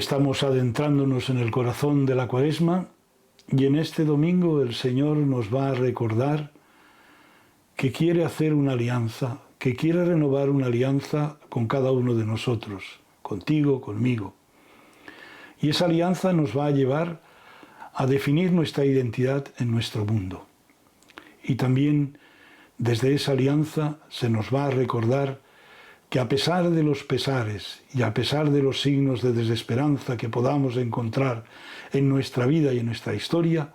Estamos adentrándonos en el corazón de la Cuaresma y en este domingo el Señor nos va a recordar que quiere hacer una alianza, que quiere renovar una alianza con cada uno de nosotros, contigo, conmigo. Y esa alianza nos va a llevar a definir nuestra identidad en nuestro mundo. Y también desde esa alianza se nos va a recordar que a pesar de los pesares y a pesar de los signos de desesperanza que podamos encontrar en nuestra vida y en nuestra historia,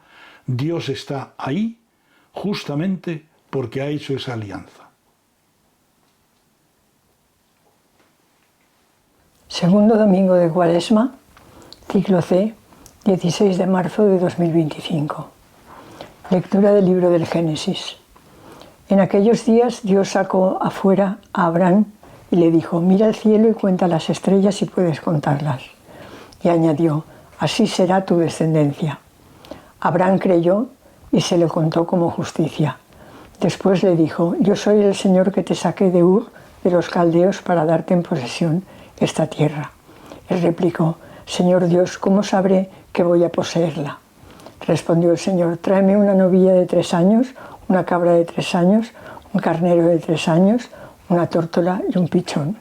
Dios está ahí justamente porque ha hecho esa alianza. Segundo domingo de Cuaresma, ciclo C, 16 de marzo de 2025. Lectura del libro del Génesis. En aquellos días Dios sacó afuera a Abraham y le dijo: mira el cielo y cuenta las estrellas si puedes contarlas. Y añadió: así será tu descendencia. Abraham creyó y se le contó como justicia. Después le dijo: yo soy el Señor que te saqué de Ur de los caldeos para darte en posesión esta tierra. Él replicó: Señor Dios, ¿cómo sabré que voy a poseerla? Respondió el Señor: tráeme una novilla de 3 años, una cabra de 3 años, un carnero de 3 años, una tórtola y un pichón.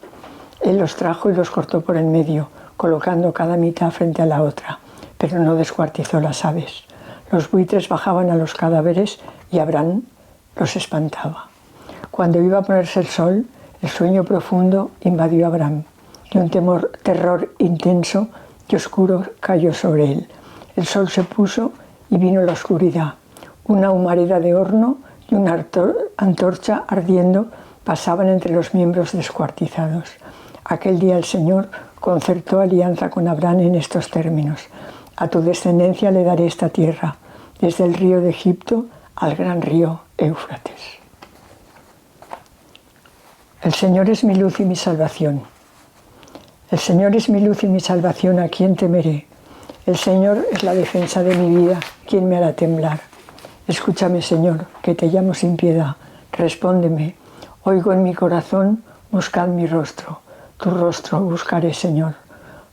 Él los trajo y los cortó por el medio, colocando cada mitad frente a la otra, pero no descuartizó las aves. Los buitres bajaban a los cadáveres y Abraham los espantaba. Cuando iba a ponerse el sol, el sueño profundo invadió a Abraham y un terror intenso y oscuro cayó sobre él. El sol se puso y vino la oscuridad. Una humareda de horno y una antorcha ardiendo pasaban entre los miembros descuartizados. Aquel día el Señor concertó alianza con Abraham en estos términos: a tu descendencia le daré esta tierra, desde el río de Egipto al gran río Éufrates. El Señor es mi luz y mi salvación. El Señor es mi luz y mi salvación, ¿a quién temeré? El Señor es la defensa de mi vida, ¿quién me hará temblar? Escúchame, Señor, que te llamo sin piedad, respóndeme. Oigo en mi corazón: buscad mi rostro. Tu rostro buscaré, Señor.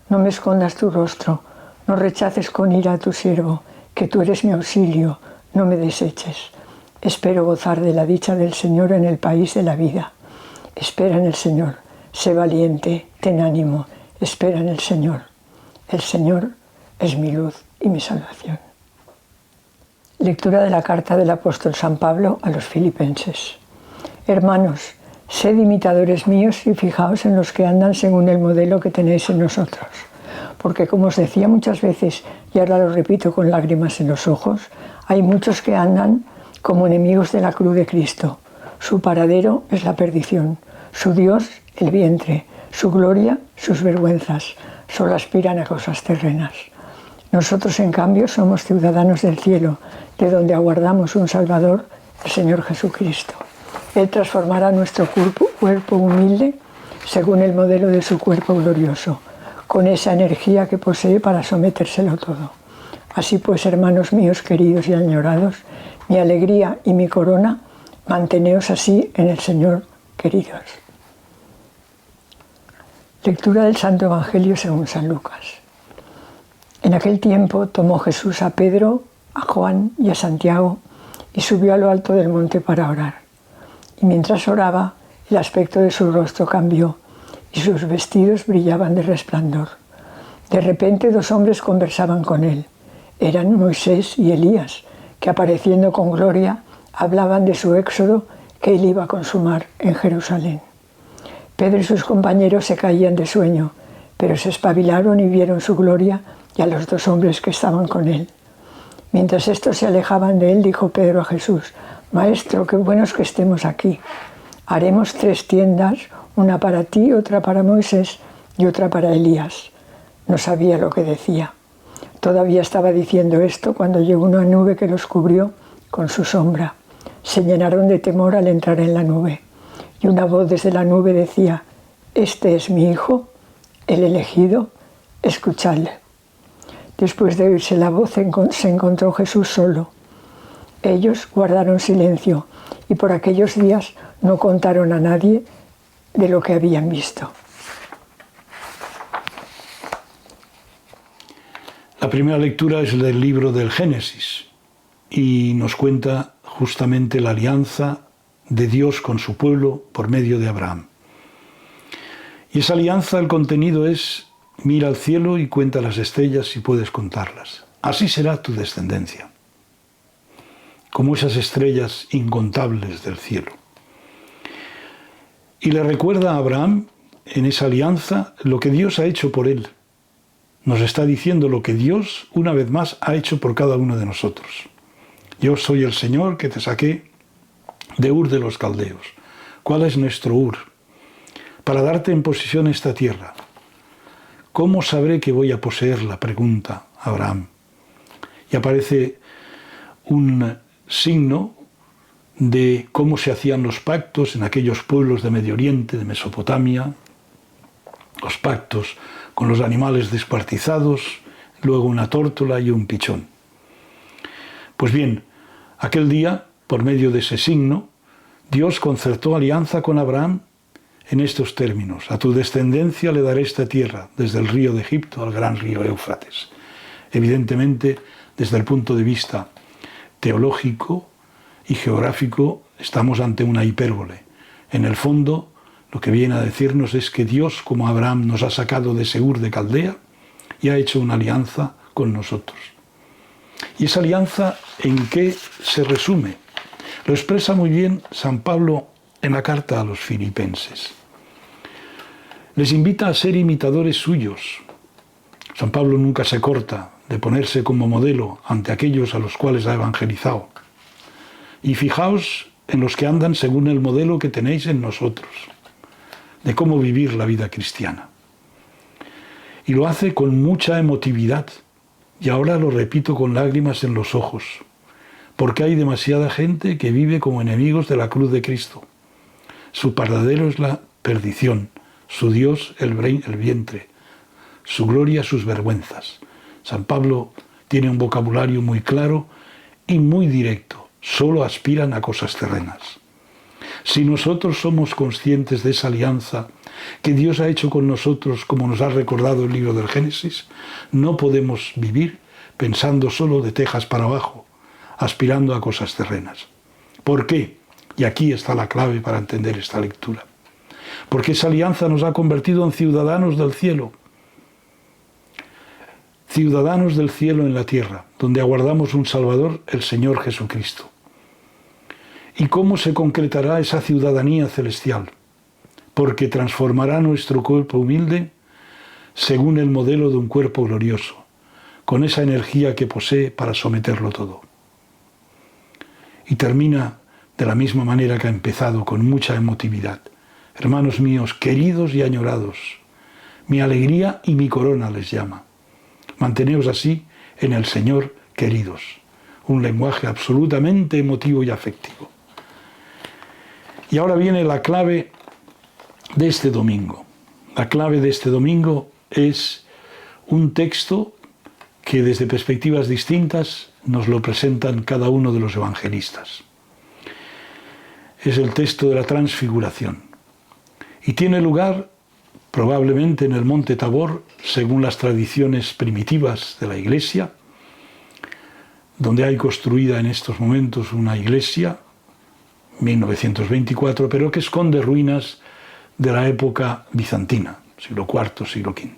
No me escondas tu rostro, no rechaces con ira a tu siervo, que tú eres mi auxilio, no me deseches. Espero gozar de la dicha del Señor en el país de la vida. Espera en el Señor, sé valiente, ten ánimo, espera en el Señor. El Señor es mi luz y mi salvación. Lectura de la carta del apóstol San Pablo a los Filipenses. Hermanos, sed imitadores míos y fijaos en los que andan según el modelo que tenéis en nosotros. Porque, como os decía muchas veces, y ahora lo repito con lágrimas en los ojos, hay muchos que andan como enemigos de la cruz de Cristo. Su paradero es la perdición, su Dios el vientre, su gloria sus vergüenzas. Solo aspiran a cosas terrenas. Nosotros, en cambio, somos ciudadanos del cielo, de donde aguardamos un Salvador, el Señor Jesucristo. Él transformará nuestro cuerpo humilde según el modelo de su cuerpo glorioso, con esa energía que posee para sometérselo todo. Así pues, hermanos míos queridos y añorados, mi alegría y mi corona, manteneos así en el Señor, queridos. Lectura del Santo Evangelio según San Lucas. En aquel tiempo tomó Jesús a Pedro, a Juan y a Santiago y subió a lo alto del monte para orar. Y mientras oraba, el aspecto de su rostro cambió y sus vestidos brillaban de resplandor. De repente 2 hombres conversaban con él. Eran Moisés y Elías, que apareciendo con gloria hablaban de su éxodo que él iba a consumar en Jerusalén. Pedro y sus compañeros se caían de sueño, pero se espabilaron y vieron su gloria y a los 2 hombres que estaban con él. Mientras estos se alejaban de él, dijo Pedro a Jesús: Maestro, qué bueno es que estemos aquí. Haremos 3 tiendas, una para ti, otra para Moisés y otra para Elías. No sabía lo que decía. Todavía estaba diciendo esto cuando llegó una nube que los cubrió con su sombra. Se llenaron de temor al entrar en la nube. Y una voz desde la nube decía: Este es mi Hijo, el elegido, escuchadle. Después de oírse la voz, se encontró Jesús solo. Ellos guardaron silencio y por aquellos días no contaron a nadie de lo que habían visto. La primera lectura es del libro del Génesis y nos cuenta justamente la alianza de Dios con su pueblo por medio de Abraham. Y esa alianza, el contenido es: mira al cielo y cuenta las estrellas si puedes contarlas. Así será tu descendencia, como esas estrellas incontables del cielo. Y le recuerda a Abraham en esa alianza lo que Dios ha hecho por él. Nos está diciendo lo que Dios, una vez más, ha hecho por cada uno de nosotros. Yo soy el Señor que te saqué de Ur de los Caldeos. ¿Cuál es nuestro Ur? Para darte en posesión esta tierra. ¿Cómo sabré que voy a poseerla?, pregunta Abraham. Y aparece un signo de cómo se hacían los pactos en aquellos pueblos de Medio Oriente, de Mesopotamia, los pactos con los animales descuartizados, luego una tórtola y un pichón. Pues bien, aquel día, por medio de ese signo, Dios concertó alianza con Abraham en estos términos: a tu descendencia le daré esta tierra, desde el río de Egipto al gran río Éufrates. Evidentemente, desde el punto de vista teológico y geográfico, estamos ante una hipérbole. En el fondo, lo que viene a decirnos es que Dios, como Abraham, nos ha sacado de Ur de Caldea y ha hecho una alianza con nosotros. ¿Y esa alianza en qué se resume? Lo expresa muy bien San Pablo en la carta a los Filipenses. Les invita a ser imitadores suyos. San Pablo nunca se corta de ponerse como modelo ante aquellos a los cuales ha evangelizado. Y fijaos en los que andan según el modelo que tenéis en nosotros, de cómo vivir la vida cristiana. Y lo hace con mucha emotividad, y ahora lo repito con lágrimas en los ojos, porque hay demasiada gente que vive como enemigos de la cruz de Cristo. Su paradero es la perdición, su Dios el vientre, su gloria sus vergüenzas. San Pablo tiene un vocabulario muy claro y muy directo. Solo aspiran a cosas terrenas. Si nosotros somos conscientes de esa alianza que Dios ha hecho con nosotros, como nos ha recordado el libro del Génesis, no podemos vivir pensando solo de tejas para abajo, aspirando a cosas terrenas. ¿Por qué? Y aquí está la clave para entender esta lectura. Porque esa alianza nos ha convertido en ciudadanos del cielo. Ciudadanos del cielo en la tierra, donde aguardamos un Salvador, el Señor Jesucristo. ¿Y cómo se concretará esa ciudadanía celestial? Porque transformará nuestro cuerpo humilde según el modelo de un cuerpo glorioso, con esa energía que posee para someterlo todo. Y termina de la misma manera que ha empezado, con mucha emotividad. Hermanos míos, queridos y añorados, mi alegría y mi corona les llama. Manteneos así en el Señor, queridos. Un lenguaje absolutamente emotivo y afectivo. Y ahora viene la clave de este domingo. La clave de este domingo es un texto que desde perspectivas distintas nos lo presentan cada uno de los evangelistas. Es el texto de la transfiguración. Y tiene lugar probablemente en el monte Tabor, según las tradiciones primitivas de la Iglesia, donde hay construida en estos momentos una iglesia, 1924, pero que esconde ruinas de la época bizantina, siglo IV, siglo V.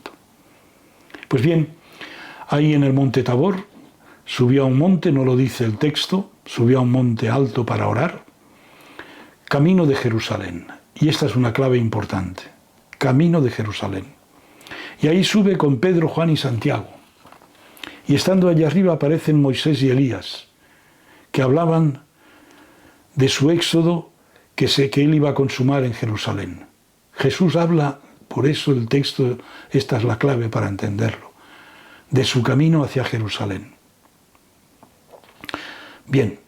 Pues bien, ahí en el monte Tabor, subió a un monte, no lo dice el texto, subió a un monte alto para orar, camino de Jerusalén. Y esta es una clave importante, camino de Jerusalén. Y ahí sube con Pedro, Juan y Santiago. Y estando allá arriba aparecen Moisés y Elías, que hablaban de su éxodo que él iba a consumar en Jerusalén. Jesús habla, por eso el texto, esta es la clave para entenderlo, de su camino hacia Jerusalén. Bien,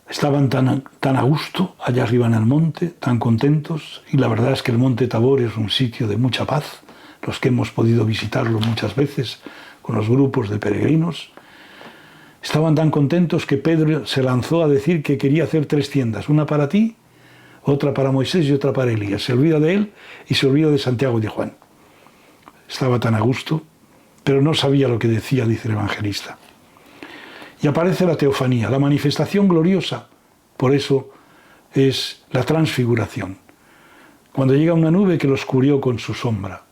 estaban tan a gusto allá arriba en el monte, tan contentos, y la verdad es que el monte Tabor es un sitio de mucha paz, los que hemos podido visitarlo muchas veces con los grupos de peregrinos. Estaban tan contentos que Pedro se lanzó a decir que quería hacer 3 tiendas, una para ti, otra para Moisés y otra para Elías. Se olvida de él y se olvida de Santiago y de Juan. Estaba tan a gusto pero no sabía lo que decía, dice el evangelista. Y aparece la teofanía, la manifestación gloriosa. Por eso es la transfiguración. Cuando llega una nube que los cubrió con su sombra.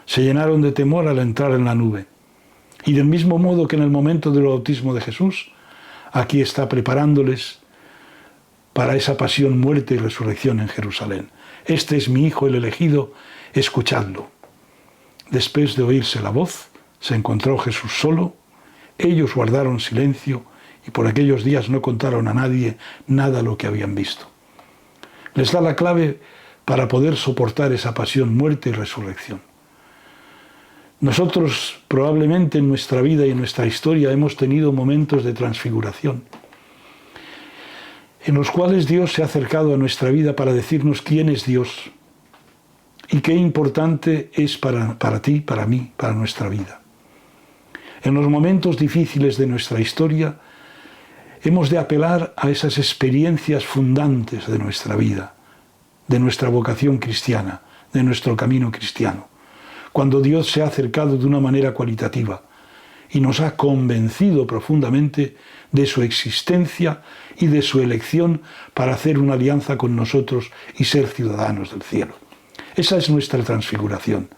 Se llenaron de temor al entrar en la nube. Y del mismo modo que en el momento del bautismo de Jesús, aquí está preparándoles para esa pasión, muerte y resurrección en Jerusalén. Este es mi Hijo, el elegido, escuchadlo. Después de oírse la voz, se encontró Jesús solo. Ellos guardaron silencio y por aquellos días no contaron a nadie nada lo que habían visto. Les da la clave para poder soportar esa pasión, muerte y resurrección. Nosotros probablemente en nuestra vida y en nuestra historia hemos tenido momentos de transfiguración, en los cuales Dios se ha acercado a nuestra vida para decirnos quién es Dios y qué importante es para ti, para mí, para nuestra vida. En los momentos difíciles de nuestra historia hemos de apelar a esas experiencias fundantes de nuestra vida, de nuestra vocación cristiana, de nuestro camino cristiano, cuando Dios se ha acercado de una manera cualitativa y nos ha convencido profundamente de su existencia y de su elección para hacer una alianza con nosotros y ser ciudadanos del cielo. Esa es nuestra transfiguración.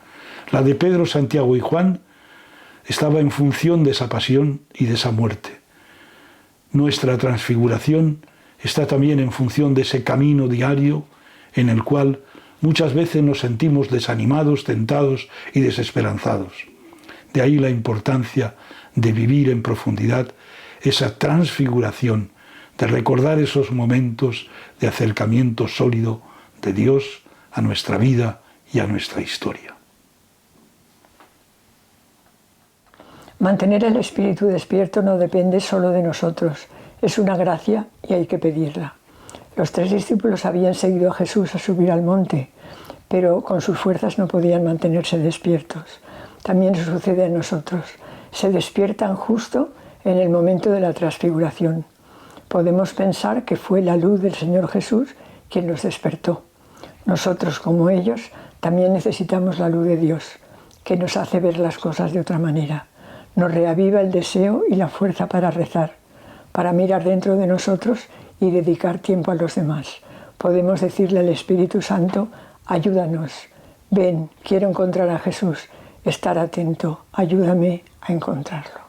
La de Pedro, Santiago y Juan estaba en función de esa pasión y de esa muerte. Nuestra transfiguración está también en función de ese camino diario en el cual muchas veces nos sentimos desanimados, tentados y desesperanzados. De ahí la importancia de vivir en profundidad esa transfiguración, de recordar esos momentos de acercamiento sólido de Dios a nuestra vida y a nuestra historia. Mantener el espíritu despierto no depende solo de nosotros, es una gracia y hay que pedirla. Los 3 discípulos habían seguido a Jesús a subir al monte, pero con sus fuerzas no podían mantenerse despiertos. También sucede a nosotros. Se despiertan justo en el momento de la transfiguración. Podemos pensar que fue la luz del Señor Jesús quien los despertó. Nosotros, como ellos, también necesitamos la luz de Dios, que nos hace ver las cosas de otra manera. Nos reaviva el deseo y la fuerza para rezar, para mirar dentro de nosotros y dedicar tiempo a los demás. Podemos decirle al Espíritu Santo: ayúdanos, ven, quiero encontrar a Jesús, estar atento, ayúdame a encontrarlo.